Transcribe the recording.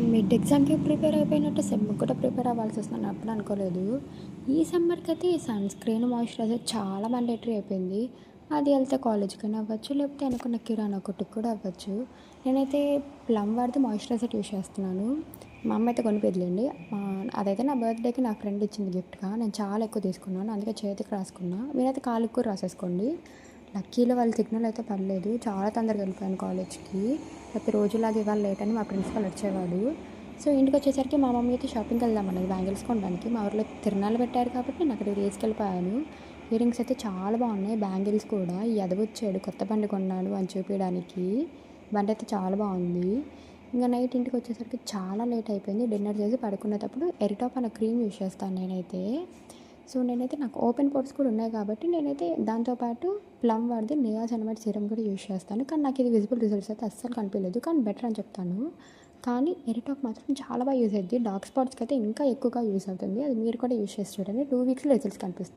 Mid ఎగ్జామ్‌కి prepare అయిపోయినట్టు సెమ్‌కి కూడా ప్రిపేర్ అవ్వాల్సొస్తుందని అప్పుడు అనుకోలేదు. ఈ సమ్మర్‌కైతే ఈ సన్ స్క్రీన్, మాయిశ్చరైజర్ చాలా మ్యాండేటరీ అయిపోయింది. అది ఎళ్తే కాలేజ్‌కైనా అవ్వచ్చు, లేకపోతే అనుకున్న కిరాణా కొట్టుకి కూడా అవ్వచ్చు. నేనైతే ప్లమ్ వాడితే మాయిశ్చరైజర్ యూజ్ చేస్తున్నాను. మా అమ్మ అయితే కొనిపెట్టలేండి. అదైతే నా బర్త్‌డేకి నా ఫ్రెండ్ ఇచ్చింది గిఫ్ట్‌గా. నేను చాలా ఎక్కువ తీసుకున్నాను. అందుకే చేతికి రాసుకున్నా. మీరైతే కాళ్ళకి కూడా రాసేసుకోండి. లక్కీలో వాళ్ళ సిగ్నల్ అయితే పడలేదు. చాలా తొందరగా వెళ్ళిపోయాను కాలేజ్‌కి. లేకపోతే రోజులాగా ఇవాళ లేట్ అని మా ప్రిన్సిపల్ అరిచేవాడు. సో ఇంటికొచ్చేసరికి మా మమ్మీ అయితే షాపింగ్‌కి వెళ్దామన్నది బ్యాంగిల్స్ కొనడానికి. మా ఊర్లో తిరణాలు పెట్టారు కాబట్టి నేను అక్కడికి తీసుకెళ్ళిపోయాను. ఇయర్ రింగ్స్ అయితే చాలా బాగున్నాయి. బ్యాంగిల్స్ కూడా ఈ ఎదవొచ్చాడు కొత్త బండి కొన్నాడు అని చూపియడానికి. బండి అయితే చాలా బాగుంది. ఇంకా నైట్ ఇంటికి వచ్చేసరికి చాలా లేట్ అయిపోయింది. డిన్నర్ చేసి పడుకునేటప్పుడు ఎరిటాప్ అనే క్రీమ్ యూజ్ చేస్తాను నేనైతే. సో నేనైతే నాకు ఓపెన్ పోర్స్ కూడా ఉన్నాయి కాబట్టి నేనైతే దాంతోపాటు ప్లమ్ వాడితే నియాసినమైడ్ సీరం కూడా యూజ్ చేస్తాను. కానీ నాకు ఇది విజిబుల్ రిజల్ట్స్ అయితే అస్సలు కనిపించలేదు. కానీ బెటర్ అని చెప్తాను. కానీ ఎరిటాక్ మాత్రం చాలా బాగా యూజ్ అవుద్ది. డార్క్ స్పాట్స్కి అయితే ఇంకా ఎక్కువగా యూజ్ అవుతుంది. అది మీరు కూడా యూజ్ చేసి చూడండి. 2 వీక్స్‌లో రిజల్ట్స్ కనిపిస్తాయి.